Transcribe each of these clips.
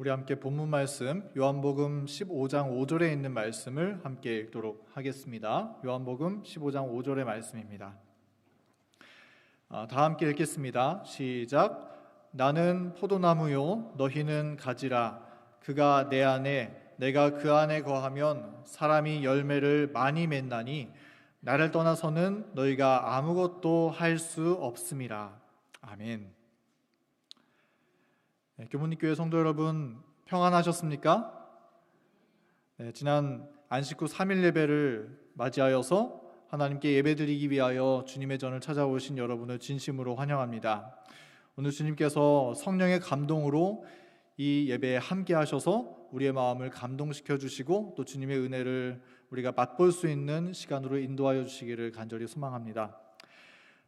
우리 함께 본문 말씀 요한복음 15장 5절에 있는 말씀을 함께 읽도록 하겠습니다. 요한복음 15장 5절의 말씀입니다. 다 함께 읽겠습니다. 시작. 나는 포도나무요 너희는 가지라. 그가 내 안에 내가 그 안에 거하면 사람이 열매를 많이 맺나니 나를 떠나서는 너희가 아무것도 할 수 없음이라. 아멘. 교문립교회 성도 여러분, 평안하셨습니까? 지난 안식 후 3일 예배를 맞이하여서 하나님께 예배드리기 위하여 주님의 전을 찾아오신 여러분을 진심으로 환영합니다. 오늘 주님께서 성령의 감동으로 이 예배에 함께 하셔서 우리의 마음을 감동시켜 주시고 또 주님의 은혜를 우리가 맛볼 수 있는 시간으로 인도하여 주시기를 간절히 소망합니다.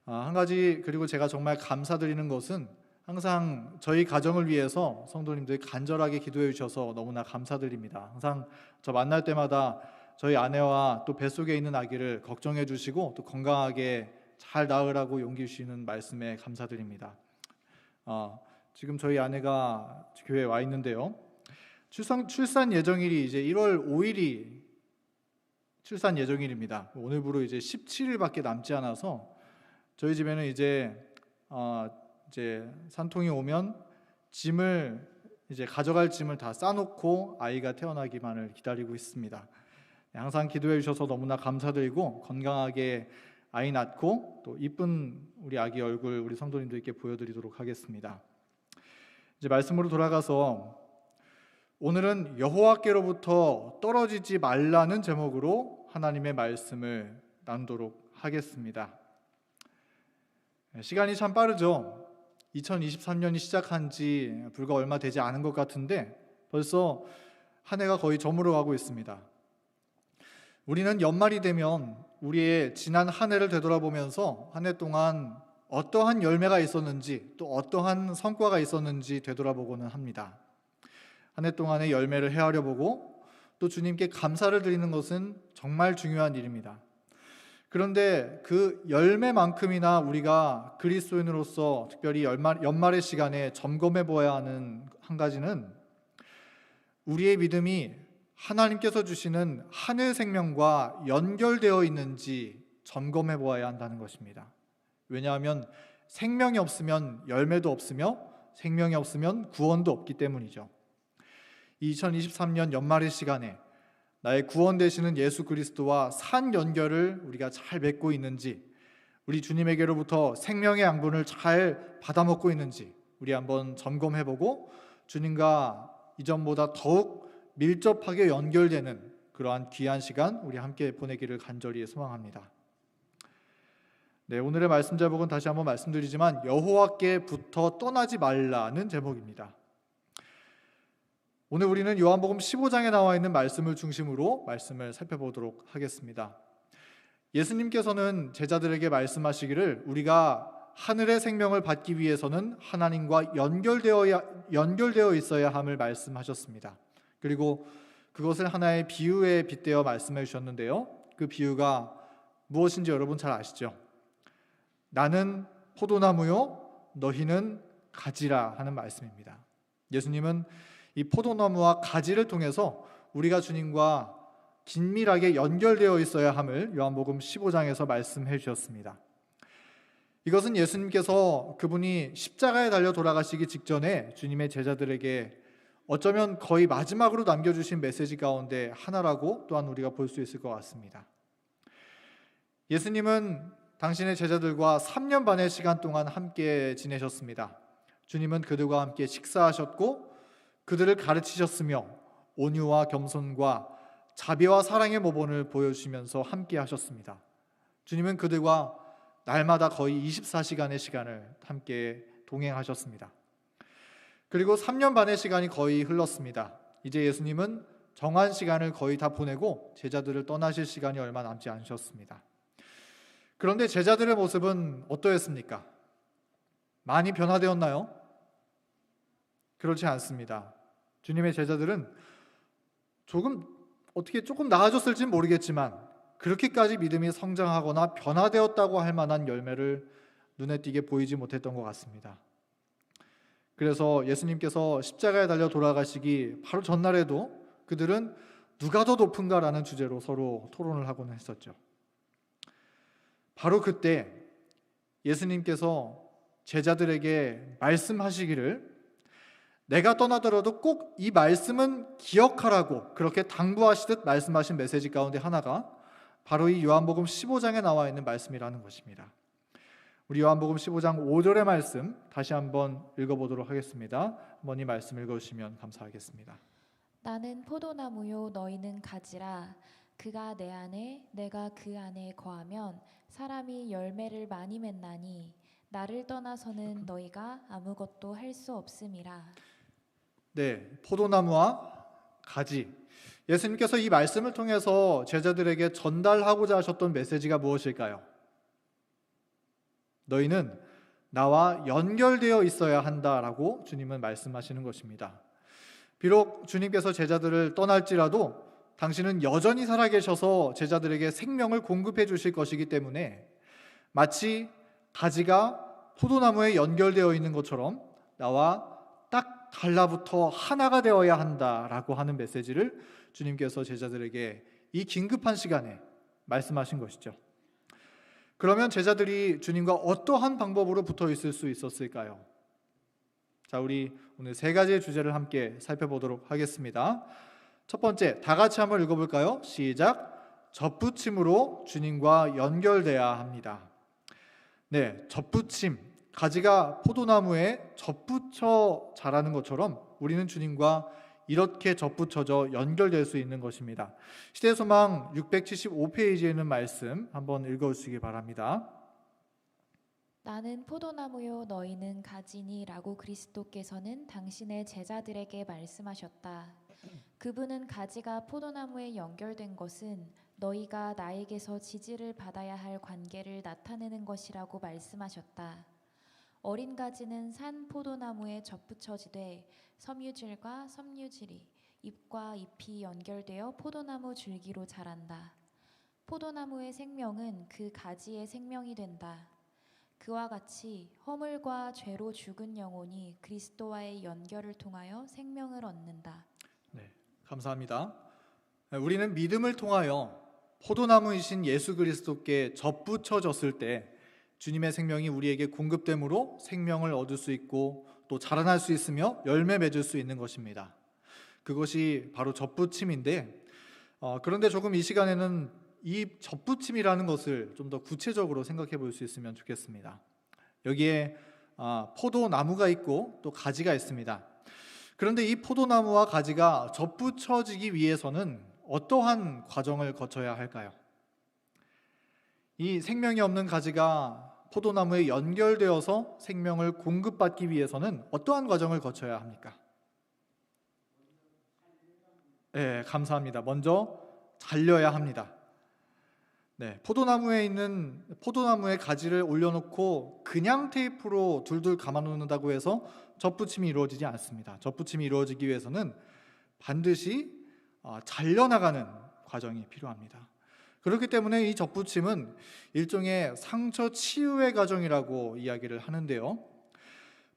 한 가지, 그리고 제가 정말 감사드리는 것은 항상 저희 가정을 위해서 성도님들이 간절하게 기도해 주셔서 너무나 감사드립니다. 항상 저 만날 때마다 저희 아내와 또 뱃속에 있는 아기를 걱정해 주시고 또 건강하게 잘 낳으라고 용기 주시는 말씀에 감사드립니다. 지금 저희 아내가 교회에 와 있는데요. 출산 예정일이 이제 1월 5일이 출산 예정일입니다. 오늘부로 이제 17일밖에 남지 않아서 저희 집에는 이제 산통이 오면 짐을 이제 가져갈 짐을 다 싸놓고 아이가 태어나기만을 기다리고 있습니다. 항상 기도해 주셔서 너무나 감사드리고 건강하게 아이 낳고 또 이쁜 우리 아기 얼굴 우리 성도님들께 보여드리도록 하겠습니다. 이제 말씀으로 돌아가서 오늘은 여호와께로부터 떨어지지 말라는 제목으로 하나님의 말씀을 나누도록 하겠습니다. 시간이 참 빠르죠. 2023년이 시작한 지 불과 얼마 되지 않은 것 같은데 벌써 한 해가 거의 저물어가고 있습니다. 우리는 연말이 되면 우리의 지난 한 해를 되돌아보면서 한 해 동안 어떠한 열매가 있었는지 또 어떠한 성과가 있었는지 되돌아보고는 합니다. 한 해 동안의 열매를 헤아려 보고 또 주님께 감사를 드리는 것은 정말 중요한 일입니다. 그런데 그 열매만큼이나 우리가 그리스도인으로서 특별히 연말의 시간에 점검해 보아야 하는 한 가지는 우리의 믿음이 하나님께서 주시는 하늘 생명과 연결되어 있는지 점검해 보아야 한다는 것입니다. 왜냐하면 생명이 없으면 열매도 없으며 생명이 없으면 구원도 없기 때문이죠. 2023년 연말의 시간에 나의 구원 되시는 예수 그리스도와 산 연결을 우리가 잘 맺고 있는지, 우리 주님에게로부터 생명의 양분을 잘 받아먹고 있는지 우리 한번 점검해보고 주님과 이전보다 더욱 밀접하게 연결되는 그러한 귀한 시간 우리 함께 보내기를 간절히 소망합니다. 오늘의 말씀 제목은 다시 한번 말씀드리지만 여호와께부터 떠나지 말라는 제목입니다. 오늘 우리는 요한복음 15장에 나와 있는 말씀을 중심으로 말씀을 살펴보도록 하겠습니다. 예수님께서는 제자들에게 말씀하시기를 우리가 하늘의 생명을 받기 위해서는 하나님과 연결되어 있어야 함을 말씀하셨습니다. 그리고 그것을 하나의 비유에 빗대어 말씀해 주셨는데요. 그 비유가 무엇인지 여러분 잘 아시죠? 나는 포도나무요 너희는 가지라 하는 말씀입니다. 예수님은 이 포도나무와 가지를 통해서 우리가 주님과 긴밀하게 연결되어 있어야 함을 요한복음 15장에서 말씀해 주셨습니다. 이것은 예수님께서 그분이 십자가에 달려 돌아가시기 직전에 주님의 제자들에게 어쩌면 거의 마지막으로 남겨주신 메시지 가운데 하나라고 또한 우리가 볼 수 있을 것 같습니다. 예수님은 당신의 제자들과 3년 반의 시간 동안 함께 지내셨습니다. 주님은 그들과 함께 식사하셨고 그들을 가르치셨으며 온유와 겸손과 자비와 사랑의 모범을 보여주시면서 함께 하셨습니다. 주님은 그들과 날마다 거의 24시간의 시간을 함께 동행하셨습니다. 그리고 3년 반의 시간이 거의 흘렀습니다. 이제 예수님은 정한 시간을 거의 다 보내고 제자들을 떠나실 시간이 얼마 남지 않으셨습니다. 그런데 제자들의 모습은 어떠했습니까? 많이 변화되었나요? 그렇지 않습니다. 주님의 제자들은 조금 나아졌을지는 모르겠지만 그렇게까지 믿음이 성장하거나 변화되었다고 할 만한 열매를 눈에 띄게 보이지 못했던 것 같습니다. 그래서 예수님께서 십자가에 달려 돌아가시기 바로 전날에도 그들은 누가 더 높은가라는 주제로 서로 토론을 하고는 했었죠. 바로 그때 예수님께서 제자들에게 말씀하시기를 내가 떠나더라도 꼭 이 말씀은 기억하라고 그렇게 당부하시듯 말씀하신 메시지 가운데 하나가 바로 이 요한복음 15장에 나와 있는 말씀이라는 것입니다. 우리 요한복음 15장 5절의 말씀 다시 한번 읽어보도록 하겠습니다. 한번 이 말씀 읽어주시면 감사하겠습니다. 나는 포도나무요 너희는 가지라. 그가 내 안에 내가 그 안에 거하면 사람이 열매를 많이 맺나니 나를 떠나서는 너희가 아무것도 할 수 없음이라. 네, 포도나무와 가지. 예수님께서 이 말씀을 통해서 제자들에게 전달하고자 하셨던 메시지가 무엇일까요? 너희는 나와 연결되어 있어야 한다라고 주님은 말씀하시는 것입니다. 비록 주님께서 제자들을 떠날지라도 당신은 여전히 살아계셔서 제자들에게 생명을 공급해 주실 것이기 때문에 마치 가지가 포도나무에 연결되어 있는 것처럼 나와 딱 달라붙어 하나가 되어야 한다라고 하는 메시지를 주님께서 제자들에게 이 긴급한 시간에 말씀하신 것이죠. 그러면 제자들이 주님과 어떠한 방법으로 붙어 있을 수 있었을까요? 자, 우리 오늘 세 가지의 주제를 함께 살펴보도록 하겠습니다. 첫 번째, 다 같이 한번 읽어볼까요? 시작. 접붙임으로 주님과 연결돼야 합니다. 네, 접붙임. 가지가 포도나무에 접붙여 자라는 것처럼 우리는 주님과 이렇게 접붙여져 연결될 수 있는 것입니다. 시대소망 675페이지에 있는 말씀 한번 읽어주시기 바랍니다. 나는 포도나무요 너희는 가지니 라고 그리스도께서는 당신의 제자들에게 말씀하셨다. 그분은 가지가 포도나무에 연결된 것은 너희가 나에게서 지지를 받아야 할 관계를 나타내는 것이라고 말씀하셨다. 어린 가지는 산 포도나무에 접붙여지되 섬유질과 섬유질이 잎과 잎이 연결되어 포도나무 줄기로 자란다. 포도나무의 생명은 그 가지의 생명이 된다. 그와 같이 허물과 죄로 죽은 영혼이 그리스도와의 연결을 통하여 생명을 얻는다. 네, 감사합니다. 우리는 믿음을 통하여 포도나무이신 예수 그리스도께 접붙여졌을 때 주님의 생명이 우리에게 공급됨으로 생명을 얻을 수 있고 또 자라날 수 있으며 열매 맺을 수 있는 것입니다. 그것이 바로 접붙임인데 그런데 조금 이 시간에는 이 접붙임이라는 것을 좀 더 구체적으로 생각해 볼 수 있으면 좋겠습니다. 여기에 포도나무가 있고 또 가지가 있습니다. 그런데 이 포도나무와 가지가 접붙여지기 위해서는 어떠한 과정을 거쳐야 할까요? 이 생명이 없는 가지가 포도나무에 연결되어서 생명을 공급받기 위해서는 어떠한 과정을 거쳐야 합니까? 네, 감사합니다. 먼저 잘려야 합니다. 네, 포도나무에 가지를 올려놓고 그냥 테이프로 둘둘 감아놓는다고 해서 접붙임이 이루어지지 않습니다. 접붙임이 이루어지기 위해서는 반드시 잘려나가는 과정이 필요합니다. 그렇기 때문에 이 접붙임은 일종의 상처 치유의 과정이라고 이야기를 하는데요.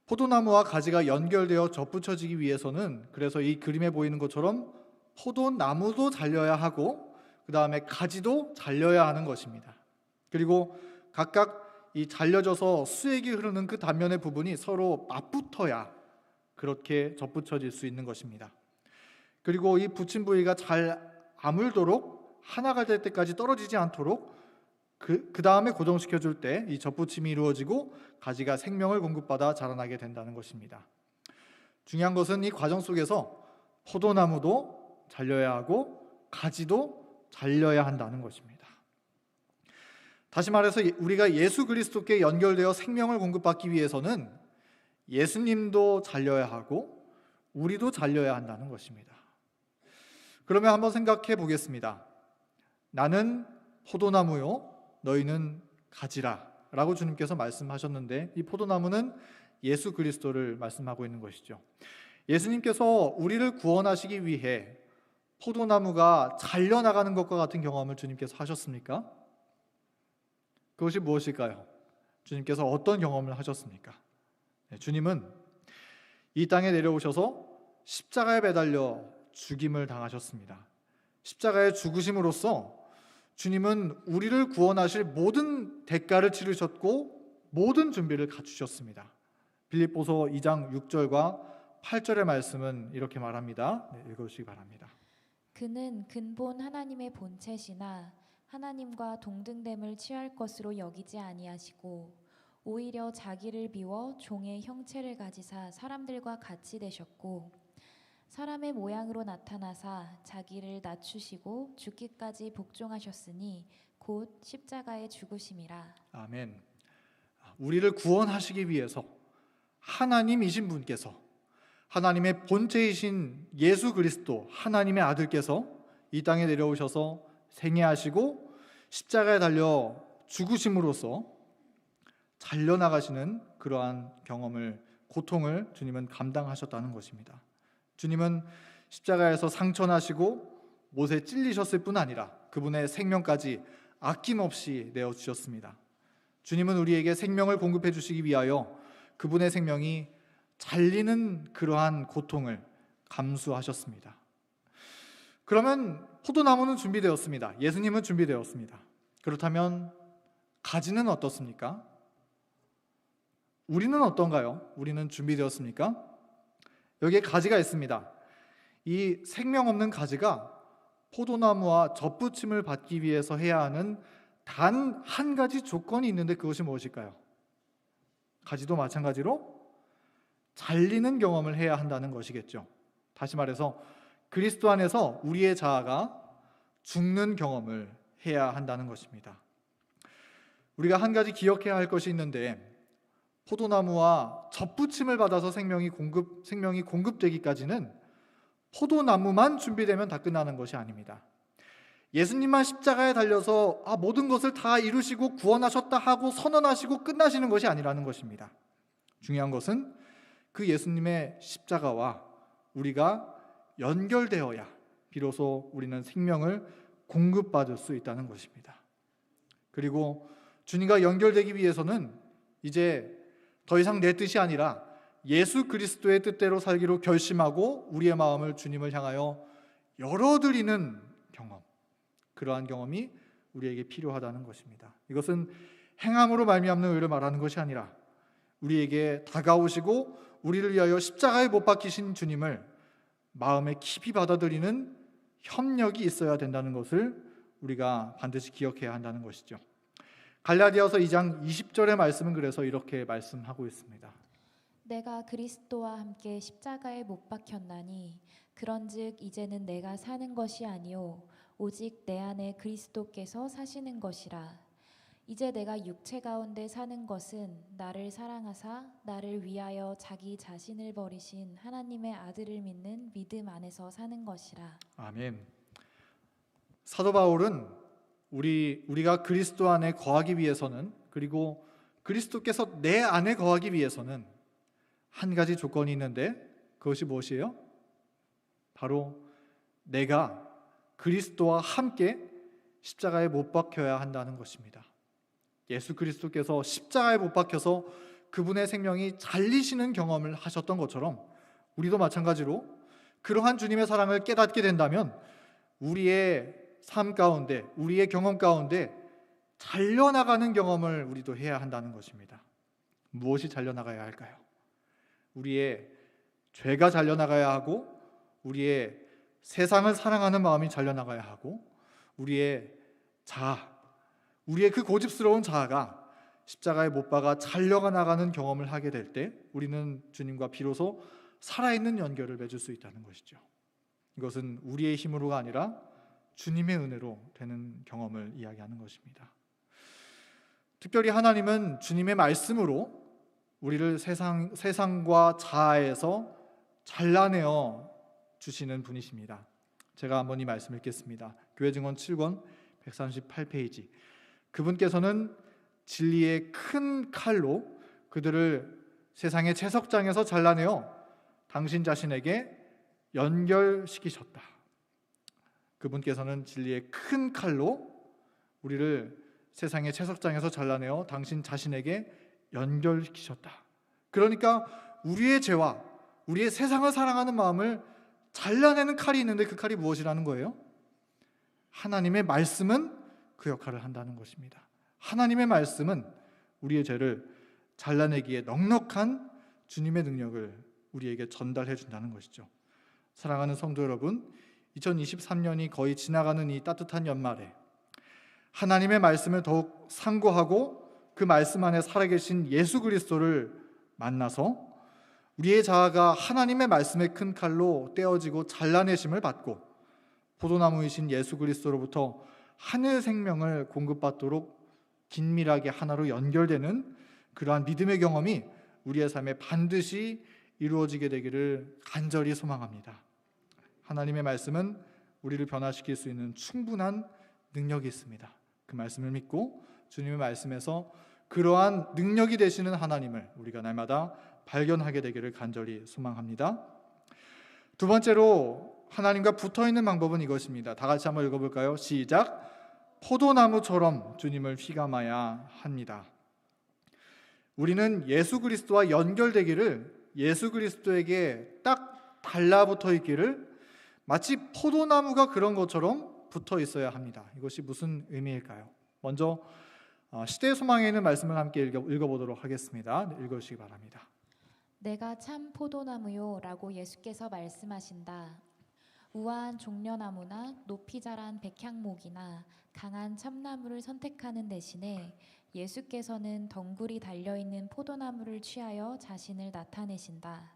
포도나무와 가지가 연결되어 접붙여지기 위해서는 그래서 이 그림에 보이는 것처럼 포도나무도 잘려야 하고 그 다음에 가지도 잘려야 하는 것입니다. 그리고 각각 이 잘려져서 수액이 흐르는 그 단면의 부분이 서로 맞붙어야 그렇게 접붙여질 수 있는 것입니다. 그리고 이 붙임 부위가 잘 아물도록 하나가 될 때까지 떨어지지 않도록 그 다음에 고정시켜줄 때 이 접붙임이 이루어지고 가지가 생명을 공급받아 자라나게 된다는 것입니다. 중요한 것은 이 과정 속에서 포도나무도 잘려야 하고 가지도 잘려야 한다는 것입니다. 다시 말해서 우리가 예수 그리스도께 연결되어 생명을 공급받기 위해서는 예수님도 잘려야 하고 우리도 잘려야 한다는 것입니다. 그러면 한번 생각해 보겠습니다. 나는 포도나무요 너희는 가지라 라고 주님께서 말씀하셨는데 이 포도나무는 예수 그리스도를 말씀하고 있는 것이죠. 예수님께서 우리를 구원하시기 위해 포도나무가 잘려나가는 것과 같은 경험을 주님께서 하셨습니까? 그것이 무엇일까요? 주님께서 어떤 경험을 하셨습니까? 주님은 이 땅에 내려오셔서 십자가에 매달려 죽임을 당하셨습니다. 십자가에 죽으심으로써 주님은 우리를 구원하실 모든 대가를 치르셨고 모든 준비를 갖추셨습니다. 빌립보서 2장 6절과 8절의 말씀은 이렇게 말합니다. 읽어주시기 바랍니다. 그는 근본 하나님의 본체시나 하나님과 동등됨을 취할 것으로 여기지 아니하시고 오히려 자기를 비워 종의 형체를 가지사 사람들과 같이 되셨고 사람의 모양으로 나타나사 자기를 낮추시고 죽기까지 복종하셨으니 곧 십자가에 죽으심이라. 아멘. 우리를 구원하시기 위해서 하나님이신 분께서, 하나님의 본체이신 예수 그리스도 하나님의 아들께서 이 땅에 내려오셔서 생애하시고 십자가에 달려 죽으심으로써 잘려나가시는 그러한 경험을, 고통을 주님은 감당하셨다는 것입니다. 주님은 십자가에서 상천하시고 못에 찔리셨을 뿐 아니라 그분의 생명까지 아낌없이 내어주셨습니다. 주님은 우리에게 생명을 공급해 주시기 위하여 그분의 생명이 잘리는 그러한 고통을 감수하셨습니다. 그러면 포도나무는 준비되었습니다. 예수님은 준비되었습니다. 그렇다면 가지는 어떻습니까? 우리는 어떤가요? 우리는 준비되었습니까? 여기에 가지가 있습니다. 이 생명 없는 가지가 포도나무와 접붙임을 받기 위해서 해야 하는 단 한 가지 조건이 있는데 그것이 무엇일까요? 가지도 마찬가지로 잘리는 경험을 해야 한다는 것이겠죠. 다시 말해서 그리스도 안에서 우리의 자아가 죽는 경험을 해야 한다는 것입니다. 우리가 한 가지 기억해야 할 것이 있는데 포도나무와 접붙임을 받아서 생명이 공급되기까지는 포도나무만 준비되면 다 끝나는 것이 아닙니다. 예수님만 십자가에 달려서 모든 것을 다 이루시고 구원하셨다 하고 선언하시고 끝나시는 것이 아니라는 것입니다. 중요한 것은 그 예수님의 십자가와 우리가 연결되어야 비로소 우리는 생명을 공급받을 수 있다는 것입니다. 그리고 주님과 연결되기 위해서는 이제 더 이상 내 뜻이 아니라 예수 그리스도의 뜻대로 살기로 결심하고 우리의 마음을 주님을 향하여 열어드리는 경험, 그러한 경험이 우리에게 필요하다는 것입니다. 이것은 행함으로 말미암는 의를 말하는 것이 아니라 우리에게 다가오시고 우리를 위하여 십자가에 못 박히신 주님을 마음에 깊이 받아들이는 협력이 있어야 된다는 것을 우리가 반드시 기억해야 한다는 것이죠. 갈라디아서 2장 20절의 말씀은 그래서 이렇게 말씀하고 있습니다. 내가 그리스도와 함께 십자가에 못 박혔나니 그런즉 이제는 내가 사는 것이 아니요 오직 내 안에 그리스도께서 사시는 것이라. 이제 내가 육체 가운데 사는 것은 나를 사랑하사 나를 위하여 자기 자신을 버리신 하나님의 아들을 믿는 믿음 안에서 사는 것이라. 아멘. 사도 바울은 우리가 그리스도 안에 거하기 위해서는, 그리고 그리스도께서 내 안에 거하기 위해서는 한 가지 조건이 있는데 그것이 무엇이에요? 바로 내가 그리스도와 함께 십자가에 못 박혀야 한다는 것입니다. 예수 그리스도께서 십자가에 못 박혀서 그분의 생명이 잘리시는 경험을 하셨던 것처럼 우리도 마찬가지로 그러한 주님의 사랑을 깨닫게 된다면 우리의 삶 가운데, 우리의 경험 가운데 잘려나가는 경험을 우리도 해야 한다는 것입니다. 무엇이 잘려나가야 할까요? 우리의 죄가 잘려나가야 하고, 우리의 세상을 사랑하는 마음이 잘려나가야 하고, 우리의 우리의 그 고집스러운 자아가 십자가에 못 박아 잘려가 나가는 경험을 하게 될 때 우리는 주님과 비로소 살아있는 연결을 맺을 수 있다는 것이죠. 이것은 우리의 힘으로가 아니라 주님의 은혜로 되는 경험을 이야기하는 것입니다. 특별히 하나님은 주님의 말씀으로 우리를 세상과 자아에서 잘라내어 주시는 분이십니다. 제가 한번 이 말씀 읽겠습니다. 교회 증언 7권 138페이지. 그분께서는 진리의 큰 칼로 그들을 세상의 채석장에서 잘라내어 당신 자신에게 연결시키셨다. 그분께서는 진리의 큰 칼로 우리를 세상의 채석장에서 잘라내어 당신 자신에게 연결시키셨다. 그러니까 우리의 죄와 우리의 세상을 사랑하는 마음을 잘라내는 칼이 있는데 그 칼이 무엇이라는 거예요? 하나님의 말씀은 그 역할을 한다는 것입니다. 하나님의 말씀은 우리의 죄를 잘라내기에 넉넉한 주님의 능력을 우리에게 전달해 준다는 것이죠. 사랑하는 성도 여러분, 2023년이 거의 지나가는 이 따뜻한 연말에 하나님의 말씀을 더욱 상고하고 그 말씀 안에 살아계신 예수 그리스도를 만나서 우리의 자아가 하나님의 말씀의 큰 칼로 떼어지고 잘라내심을 받고 포도나무이신 예수 그리스도로부터 하늘 생명을 공급받도록 긴밀하게 하나로 연결되는 그러한 믿음의 경험이 우리의 삶에 반드시 이루어지게 되기를 간절히 소망합니다. 하나님의 말씀은 우리를 변화시킬 수 있는 충분한 능력이 있습니다. 그 말씀을 믿고 주님의 말씀에서 그러한 능력이 되시는 하나님을 우리가 날마다 발견하게 되기를 간절히 소망합니다. 두 번째로 하나님과 붙어있는 방법은 이것입니다. 다 같이 한번 읽어볼까요? 시작. 포도나무처럼 주님을 휘감아야 합니다. 우리는 예수 그리스도와 연결되기를, 예수 그리스도에게 딱 달라붙어 있기를 마치 포도나무가 그런 것처럼 붙어 있어야 합니다. 이것이 무슨 의미일까요? 먼저 시대의 소망에 있는 말씀을 함께 읽어보도록 하겠습니다. 읽어주시기 바랍니다. 내가 참 포도나무요 라고 예수께서 말씀하신다. 우아한 종려나무나 높이 자란 백향목이나 강한 참나무를 선택하는 대신에 예수께서는 덩굴이 달려있는 포도나무를 취하여 자신을 나타내신다.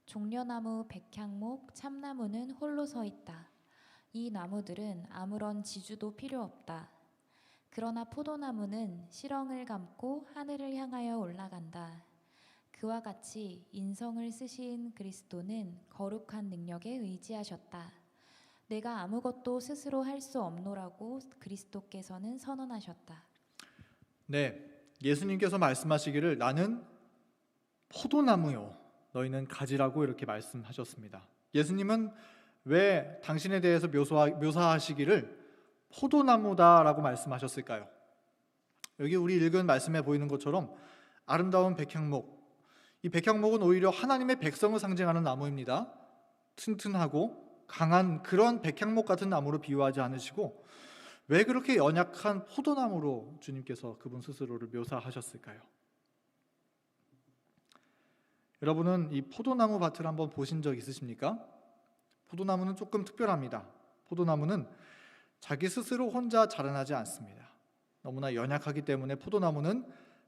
종려나무, 백향목, 참나무는 홀로 서 있다. 이 나무들은 아무런 지주도 필요 없다. 그러나 포도나무는 시렁을 감고 하늘을 향하여 올라간다. 그와 같이 인성을 쓰신 그리스도는 거룩한 능력에 의지하셨다. 내가 아무것도 스스로 할 수 없노라고 그리스도께서는 선언하셨다. 네, 예수님께서 말씀하시기를 나는 포도나무요, 너희는 가지라고 이렇게 말씀하셨습니다. 예수님은 왜 당신에 대해서 묘사하시기를 포도나무다라고 말씀하셨을까요? 여기 우리 읽은 말씀에 보이는 것처럼 아름다운 백향목, 이 백향목은 오히려 하나님의 백성을 상징하는 나무입니다. 튼튼하고 강한 그런 백향목 같은 나무로 비유하지 않으시고 왜 그렇게 연약한 포도나무로 주님께서 그분 스스로를 묘사하셨을까요? 여러분은 이 포도나무 밭을 한번 보신 적 있으십니까? 포도나무는 조금 특별합니다. 포도나무는 자기 스스로 혼자 자라나지 않습니다. 너무나 연약하기 때문에 포도나무는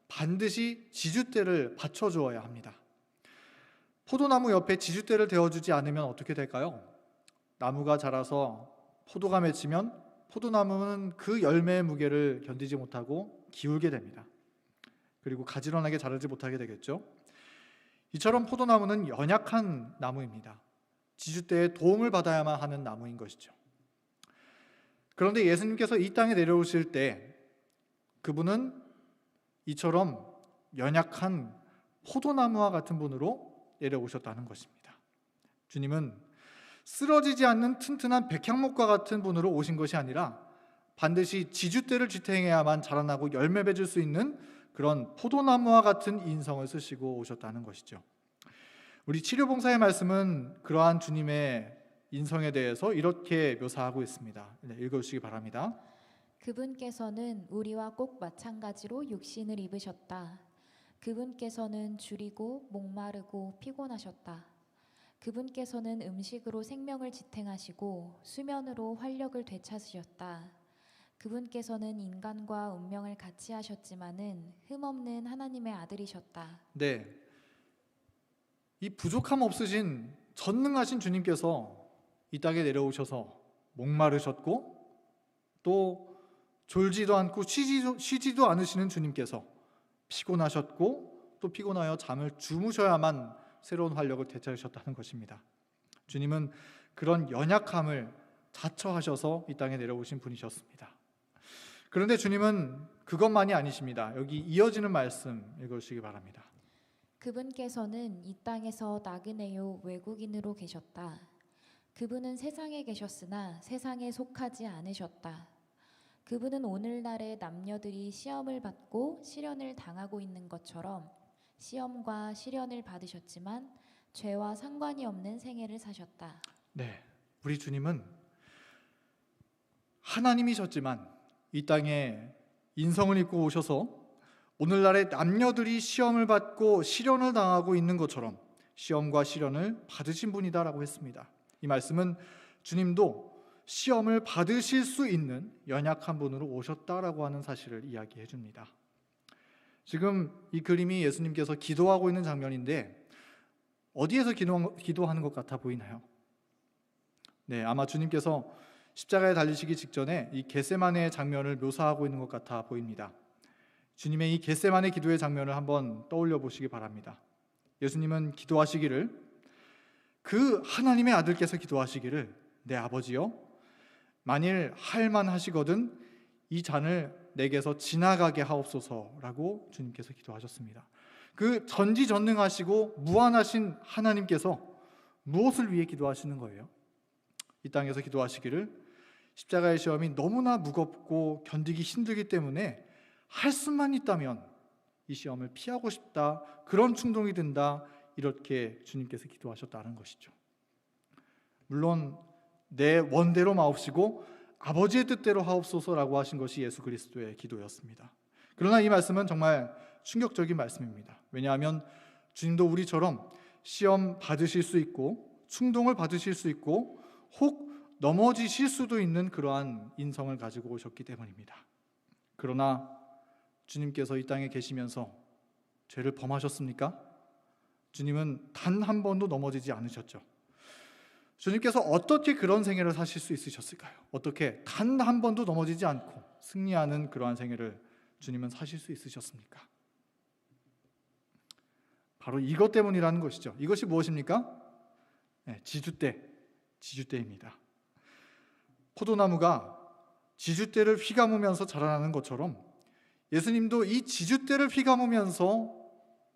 반드시 지주대를 받쳐주어야 합니다. 포도나무 옆에 지주대를 대어주지 않으면 어떻게 될까요? 나무가 자라서 포도가 맺히면 포도나무는 그 열매의 무게를 견디지 못하고 기울게 됩니다. 그리고 가지런하게 자라지 못하게 되겠죠. 이처럼 포도나무는 연약한 나무입니다. 지주대의 도움을 받아야만 하는 나무인 것이죠. 그런데 예수님께서 이 땅에 내려오실 때 그분은 이처럼 연약한 포도나무와 같은 분으로 내려오셨다는 것입니다. 주님은 쓰러지지 않는 튼튼한 백향목과 같은 분으로 오신 것이 아니라 반드시 지주대를 지탱해야만 자라나고 열매 맺을 수 있는 그런 포도나무와 같은 인성을 쓰시고 오셨다는 것이죠. 우리 치료봉사의 말씀은 그러한 주님의 인성에 대해서 이렇게 묘사하고 있습니다. 읽어주시기 바랍니다. 그분께서는 우리와 꼭 마찬가지로 육신을 입으셨다. 그분께서는 주리고 목마르고 피곤하셨다. 그분께서는 음식으로 생명을 지탱하시고 수면으로 활력을 되찾으셨다. 그분께서는 인간과 운명을 같이 하셨지만은 흠없는 하나님의 아들이셨다. 네, 이 부족함 없으신 전능하신 주님께서 이 땅에 내려오셔서 목마르셨고 또 졸지도 않고 쉬지도 않으시는 주님께서 피곤하셨고 또 피곤하여 잠을 주무셔야만 새로운 활력을 되찾으셨다는 것입니다. 주님은 그런 연약함을 자처하셔서 이 땅에 내려오신 분이셨습니다. 그런데 주님은 그것만이 아니십니다. 여기 이어지는 말씀 읽어주시기 바랍니다. 그분께서는 이 땅에서 나그네요 외국인으로 계셨다. 그분은 세상에 계셨으나 세상에 속하지 않으셨다. 그분은 오늘날의 남녀들이 시험을 받고 시련을 당하고 있는 것처럼 시험과 시련을 받으셨지만 죄와 상관이 없는 생애를 사셨다. 네, 우리 주님은 하나님이셨지만 이 땅에 인성을 입고 오셔서 오늘날의 남녀들이 시험을 받고 시련을 당하고 있는 것처럼 시험과 시련을 받으신 분이다라고 했습니다. 이 말씀은 주님도 시험을 받으실 수 있는 연약한 분으로 오셨다라고 하는 사실을 이야기해 줍니다. 지금 이 그림이 예수님께서 기도하고 있는 장면인데 어디에서 기도하는 것 같아 보이나요? 네, 아마 주님께서 십자가에 달리시기 직전에 이 겟세마네 장면을 묘사하고 있는 것 같아 보입니다. 주님의 이 겟세마네 기도의 장면을 한번 떠올려 보시기 바랍니다. 예수님은 기도하시기를, 그 하나님의 아들께서 기도하시기를, 내 아버지여, 만일 할만하시거든 이 잔을 내게서 지나가게 하옵소서라고 주님께서 기도하셨습니다. 그 전지전능하시고 무한하신 하나님께서 무엇을 위해 기도하시는 거예요? 이 땅에서 기도하시기를, 십자가의 시험이 너무나 무겁고 견디기 힘들기 때문에 할 수만 있다면 이 시험을 피하고 싶다, 그런 충동이 든다, 이렇게 주님께서 기도하셨다는 것이죠. 물론 내 원대로 마옵시고 아버지의 뜻대로 하옵소서라고 하신 것이 예수 그리스도의 기도였습니다. 그러나 이 말씀은 정말 충격적인 말씀입니다. 왜냐하면 주님도 우리처럼 시험 받으실 수 있고 충동을 받으실 수 있고 혹 넘어지실 수도 있는 그러한 인성을 가지고 오셨기 때문입니다. 그러나 주님께서 이 땅에 계시면서 죄를 범하셨습니까? 주님은 단 한 번도 넘어지지 않으셨죠. 주님께서 어떻게 그런 생애를 사실 수 있으셨을까요? 어떻게 단 한 번도 넘어지지 않고 승리하는 그러한 생애를 주님은 사실 수 있으셨습니까? 바로 이것 때문이라는 것이죠. 이것이 무엇입니까? 네, 지주대입니다. 포도나무가 지주대를 휘감으면서 자라나는 것처럼 예수님도 이 지주대를 휘감으면서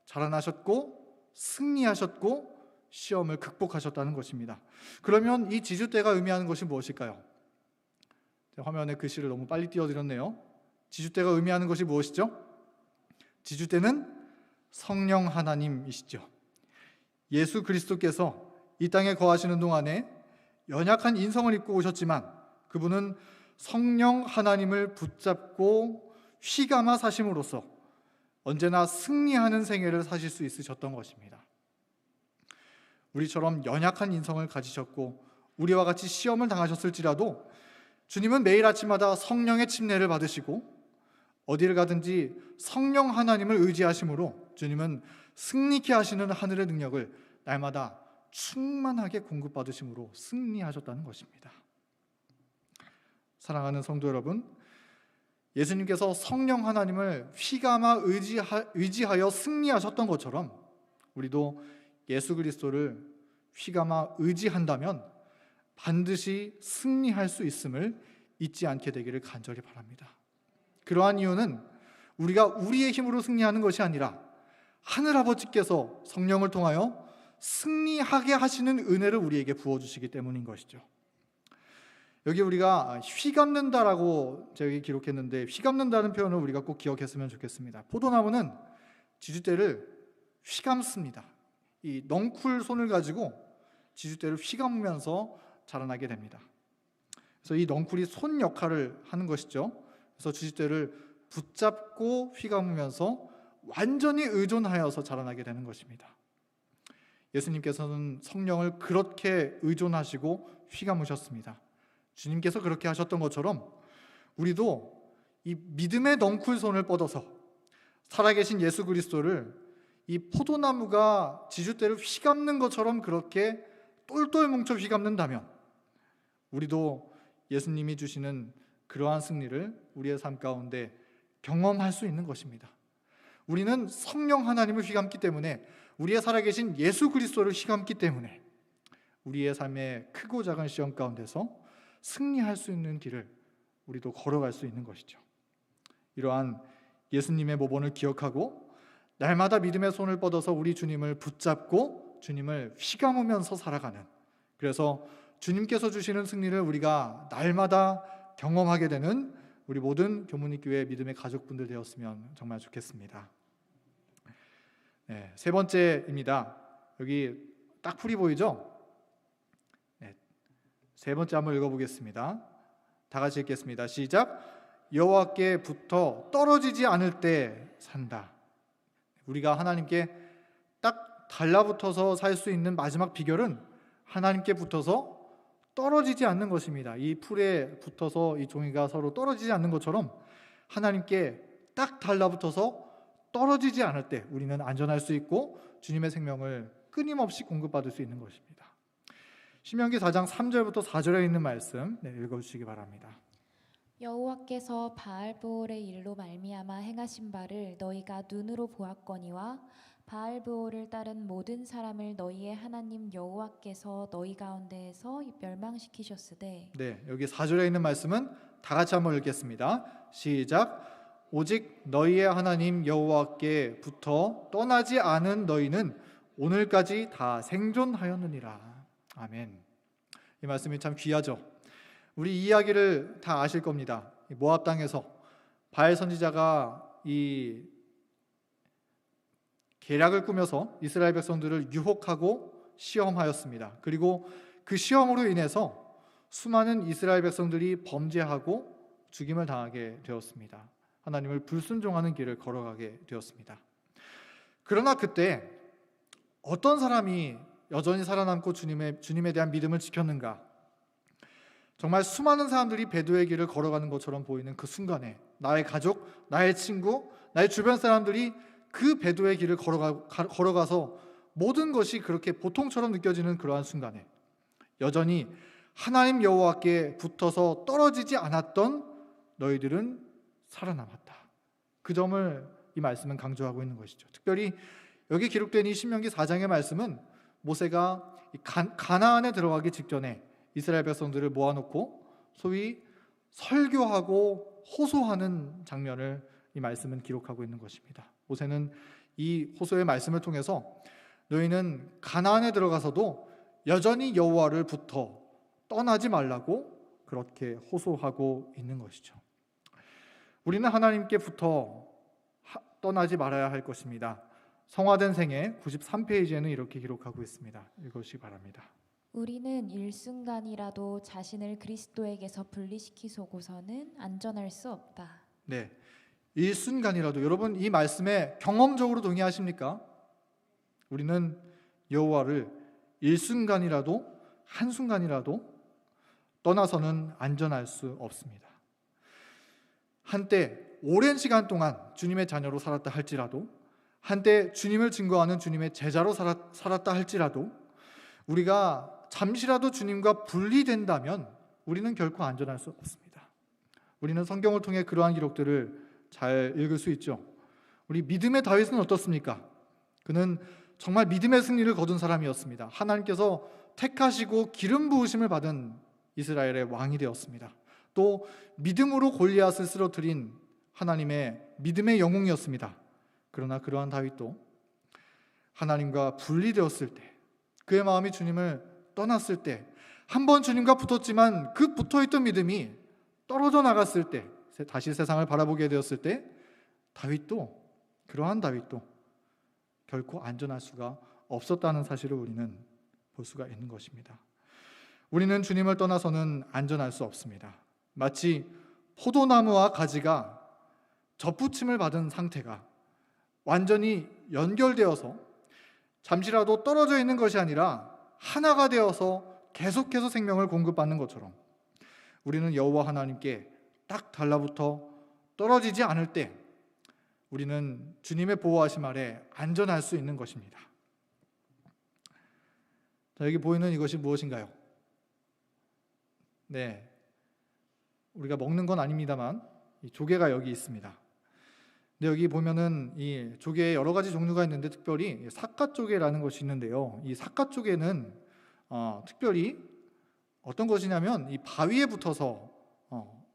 자라나셨고 승리하셨고 시험을 극복하셨다는 것입니다. 그러면 이 지주대가 의미하는 것이 무엇일까요? 화면에 글씨를 너무 빨리 띄워드렸네요. 지주대가 의미하는 것이 무엇이죠? 지주대는 성령 하나님이시죠. 예수 그리스도께서 이 땅에 거하시는 동안에 연약한 인성을 입고 오셨지만 그분은 성령 하나님을 붙잡고 휘감아 사심으로써 언제나 승리하는 생애를 사실 수 있으셨던 것입니다. 우리처럼 연약한 인성을 가지셨고 우리와 같이 시험을 당하셨을지라도 주님은 매일 아침마다 성령의 침례를 받으시고 어디를 가든지 성령 하나님을 의지하심으로 주님은 승리케 하시는 하늘의 능력을 날마다 충만하게 공급받으심으로 승리하셨다는 것입니다. 사랑하는 성도 여러분, 예수님께서 성령 하나님을 휘감아 의지하여 승리하셨던 것처럼 우리도 예수 그리스도를 휘감아 의지한다면 반드시 승리할 수 있음을 잊지 않게 되기를 간절히 바랍니다. 그러한 이유는 우리가 우리의 힘으로 승리하는 것이 아니라 하늘아버지께서 성령을 통하여 승리하게 하시는 은혜를 우리에게 부어주시기 때문인 것이죠. 여기 우리가 휘감는다라고 제가 기록했는데 휘감는다는 표현을 우리가 꼭 기억했으면 좋겠습니다. 포도나무는 지주대를 휘감습니다. 이 넝쿨 손을 가지고 지주대를 휘감으면서 자라나게 됩니다. 그래서 이 넝쿨이 손 역할을 하는 것이죠. 그래서 지주대를 붙잡고 휘감으면서 완전히 의존하여서 자라나게 되는 것입니다. 예수님께서는 성령을 그렇게 의존하시고 휘감으셨습니다. 주님께서 그렇게 하셨던 것처럼 우리도 이 믿음의 넝쿨 손을 뻗어서 살아계신 예수 그리스도를 이 포도나무가 지주대를 휘감는 것처럼 그렇게 똘똘 뭉쳐 휘감는다면 우리도 예수님이 주시는 그러한 승리를 우리의 삶 가운데 경험할 수 있는 것입니다. 우리는 성령 하나님을 휘감기 때문에 우리의 살아계신 예수 그리스도를 휘감기 때문에 우리의 삶의 크고 작은 시험 가운데서 승리할 수 있는 길을 우리도 걸어갈 수 있는 것이죠. 이러한 예수님의 모본을 기억하고 날마다 믿음의 손을 뻗어서 우리 주님을 붙잡고 주님을 휘감으면서 살아가는, 그래서 주님께서 주시는 승리를 우리가 날마다 경험하게 되는 우리 모든 교문익교회 믿음의 가족분들 되었으면 정말 좋겠습니다. 네, 세 번째입니다. 여기 딱 풀이 보이죠? 네, 세 번째 한번 읽어보겠습니다. 다 같이 읽겠습니다. 시작. 여호와께 붙어 떨어지지 않을 때 산다. 우리가 하나님께 딱 달라붙어서 살 수 있는 마지막 비결은 하나님께 붙어서 떨어지지 않는 것입니다. 이 풀에 붙어서 이 종이가 서로 떨어지지 않는 것처럼 하나님께 딱 달라붙어서 떨어지지 않을 때 우리는 안전할 수 있고 주님의 생명을 끊임없이 공급받을 수 있는 것입니다. 신명기 4장 3절부터 4절에 있는 말씀 읽어주시기 바랍니다. 여호와께서 바알브올의 일로 말미암아 행하신 바를 너희가 눈으로 보았거니와 바알브올을 따른 모든 사람을 너희의 하나님 여호와께서 너희 가운데에서 멸망시키셨으되. 네, 여기 4절에 있는 말씀은 다 같이 한번 읽겠습니다. 시작. 오직 너희의 하나님 여호와께 붙어 떠나지 않은 너희는 오늘까지 다 생존하였느니라. 아멘. 이 말씀이 참 귀하죠. 우리 이 이야기를 다 아실 겁니다. 모압 땅에서 바알 선지자가 이 계략을 꾸며서 이스라엘 백성들을 유혹하고 시험하였습니다. 그리고 그 시험으로 인해서 수많은 이스라엘 백성들이 범죄하고 죽임을 당하게 되었습니다. 하나님을 불순종하는 길을 걸어가게 되었습니다. 그러나 그때 어떤 사람이 여전히 살아남고 주님에 대한 믿음을 지켰는가? 정말 수많은 사람들이 배도의 길을 걸어가는 것처럼 보이는 그 순간에 나의 가족, 나의 친구, 나의 주변 사람들이 그 배도의 길을 걸어가서 모든 것이 그렇게 보통처럼 느껴지는 그러한 순간에 여전히 하나님 여호와께 붙어서 떨어지지 않았던 너희들은 살아남았다. 그 점을 이 말씀은 강조하고 있는 것이죠. 특별히 여기 기록된 이 신명기 4장의 말씀은 모세가 가나안에 들어가기 직전에 이스라엘 백성들을 모아놓고 소위 설교하고 호소하는 장면을 이 말씀은 기록하고 있는 것입니다. 모세는 이 호소의 말씀을 통해서 너희는 가나안에 들어가서도 여전히 여호와를 붙어 떠나지 말라고 그렇게 호소하고 있는 것이죠. 우리는 하나님께 붙어 떠나지 말아야 할 것입니다. 성화된 생애 93페이지에는 이렇게 기록하고 있습니다. 읽으시기 바랍니다. 우리는 일순간이라도 자신을 그리스도에게서 분리시키고서는 안전할 수 없다. 네, 일순간이라도. 여러분 이 말씀에 경험적으로 동의하십니까? 우리는 여호와를 일순간이라도 한순간이라도 떠나서는 안전할 수 없습니다. 한때 오랜 시간 동안 주님의 자녀로 살았다 할지라도, 한때 주님을 증거하는 주님의 제자로 살았다 할지라도 우리가 잠시라도 주님과 분리된다면 우리는 결코 안전할 수 없습니다. 우리는 성경을 통해 그러한 기록들을 잘 읽을 수 있죠. 우리 믿음의 다윗은 어떻습니까? 그는 정말 믿음의 승리를 거둔 사람이었습니다. 하나님께서 택하시고 기름 부으심을 받은 이스라엘의 왕이 되었습니다. 또 믿음으로 골리앗을 쓰러뜨린 하나님의 믿음의 영웅이었습니다. 그러나 그러한 다윗도 하나님과 분리되었을 때, 그의 마음이 주님을 떠났을 때, 한 번 주님과 붙었지만 그 붙어있던 믿음이 떨어져 나갔을 때, 다시 세상을 바라보게 되었을 때 그러한 다윗도 결코 안전할 수가 없었다는 사실을 우리는 볼 수가 있는 것입니다. 우리는 주님을 떠나서는 안전할 수 없습니다. 마치 포도나무와 가지가 접붙임을 받은 상태가 완전히 연결되어서 잠시라도 떨어져 있는 것이 아니라 하나가 되어서 계속해서 생명을 공급받는 것처럼 우리는 여호와 하나님께 딱 달라붙어 떨어지지 않을 때 우리는 주님의 보호하심 아래 안전할 수 있는 것입니다. 자, 여기 보이는 이것이 무엇인가요? 네, 우리가 먹는 건 아닙니다만 이 조개가 여기 있습니다. 근데 여기 보면은 이 조개에 여러 가지 종류가 있는데 특별히 삿갓조개라는 것이 있는데요. 이 삿갓조개는 특별히 어떤 것이냐면 이 바위에 붙어서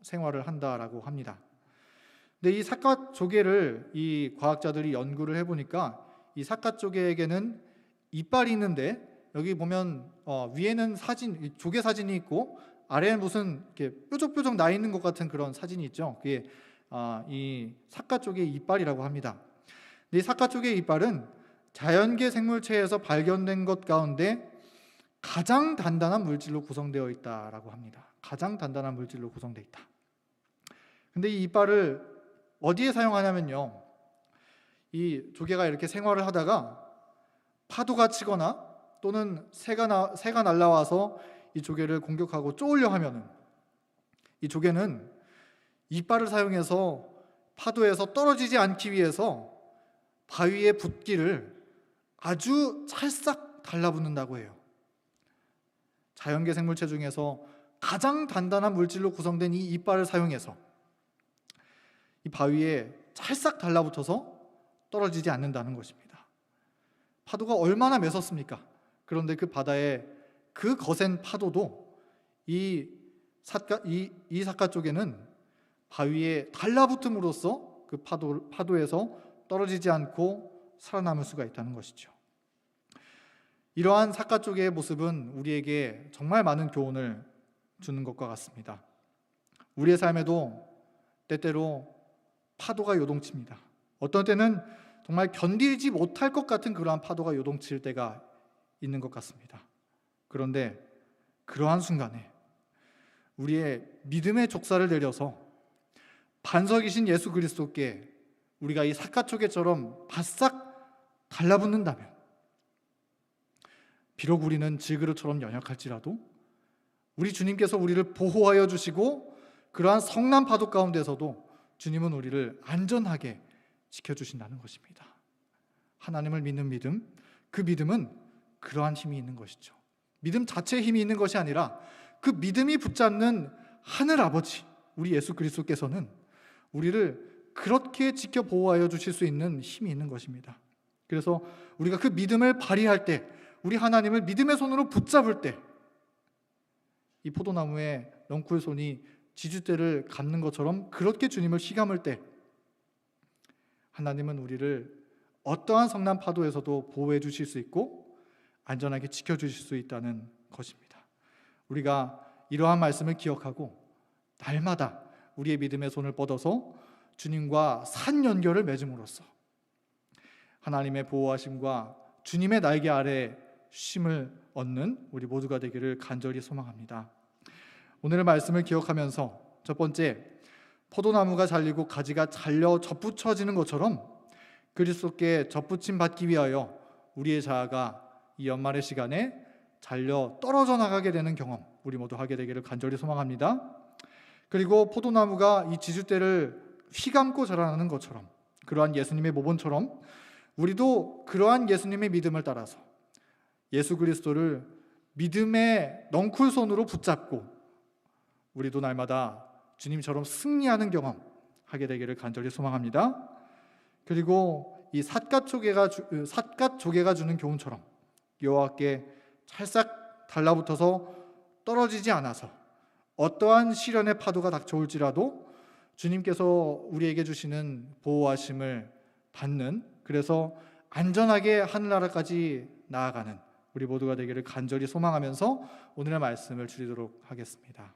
생활을 한다라고 합니다. 근데 이 삿갓조개를 이 과학자들이 연구를 해보니까 이 삿갓조개에게는 이빨이 있는데 여기 보면 위에는 조개 사진이 있고 아래에는 무슨 이렇게 뾰족뾰족 나 있는 것 같은 그런 사진이 있죠. 그게 이 삿갓조개의 이빨이라고 합니다. 근데 이 삿갓조개의 이빨은 자연계 생물체에서 발견된 것 가운데 가장 단단한 물질로 구성되어 있다라고 합니다. 가장 단단한 물질로 구성되어 있다. 근데 이 이빨을 어디에 사용하냐면요, 이 조개가 이렇게 생활을 하다가 파도가 치거나 또는 새가 날아와서 이 조개를 공격하고 쪼으려 하면은 이 조개는 이빨을 사용해서 파도에서 떨어지지 않기 위해서 바위의 붓기를 아주 찰싹 달라붙는다고 해요. 자연계 생물체 중에서 가장 단단한 물질로 구성된 이 이빨을 사용해서 이 바위에 찰싹 달라붙어서 떨어지지 않는다는 것입니다. 파도가 얼마나 매섭습니까? 그런데 그 바다의 그 거센 파도도 이 삿갓 쪽에는 바위에 달라붙음으로써 그 파도에서 떨어지지 않고 살아남을 수가 있다는 것이죠. 이러한 삿갓 쪽의 모습은 우리에게 정말 많은 교훈을 주는 것과 같습니다. 우리의 삶에도 때때로 파도가 요동칩니다. 어떤 때는 정말 견디지 못할 것 같은 그러한 파도가 요동칠 때가 있는 것 같습니다. 그런데 그러한 순간에 우리의 믿음의 족사를 내려서 반석이신 예수 그리스도께 우리가 이 삿갓조개처럼 바싹 달라붙는다면, 비록 우리는 질그릇처럼 연약할지라도 우리 주님께서 우리를 보호하여 주시고 그러한 성난 파도 가운데서도 주님은 우리를 안전하게 지켜주신다는 것입니다. 하나님을 믿는 믿음, 그 믿음은 그러한 힘이 있는 것이죠. 믿음 자체에 힘이 있는 것이 아니라 그 믿음이 붙잡는 하늘 아버지, 우리 예수 그리스도께서는 우리를 그렇게 지켜 보호하여 주실 수 있는 힘이 있는 것입니다. 그래서 우리가 그 믿음을 발휘할 때, 우리 하나님을 믿음의 손으로 붙잡을 때, 이 포도나무의 넝쿨 손이 지주대를 감는 것처럼 그렇게 주님을 휘감을 때 하나님은 우리를 어떠한 성난 파도에서도 보호해 주실 수 있고 안전하게 지켜주실 수 있다는 것입니다. 우리가 이러한 말씀을 기억하고 날마다 우리의 믿음의 손을 뻗어서 주님과 산 연결을 맺음으로써 하나님의 보호하심과 주님의 날개 아래 쉼을 얻는 우리 모두가 되기를 간절히 소망합니다. 오늘의 말씀을 기억하면서 첫 번째, 포도나무가 잘리고 가지가 잘려 접붙여지는 것처럼 그리스도께 접붙임 받기 위하여 우리의 자아가 이 연말의 시간에 잘려 떨어져 나가게 되는 경험 우리 모두 하게 되기를 간절히 소망합니다. 그리고 포도나무가 이 지주대를 휘감고 자라나는 것처럼, 그러한 예수님의 모본처럼 우리도 그러한 예수님의 믿음을 따라서 예수 그리스도를 믿음의 넝쿨손으로 붙잡고 우리도 날마다 주님처럼 승리하는 경험 하게 되기를 간절히 소망합니다. 그리고 이 삿갓 조개가 주는 교훈처럼 여호와께 찰싹 달라붙어서 떨어지지 않아서 어떠한 시련의 파도가 닥쳐올지라도 주님께서 우리에게 주시는 보호하심을 받는, 그래서 안전하게 하늘나라까지 나아가는 우리 모두가 되기를 간절히 소망하면서 오늘의 말씀을 줄이도록 하겠습니다.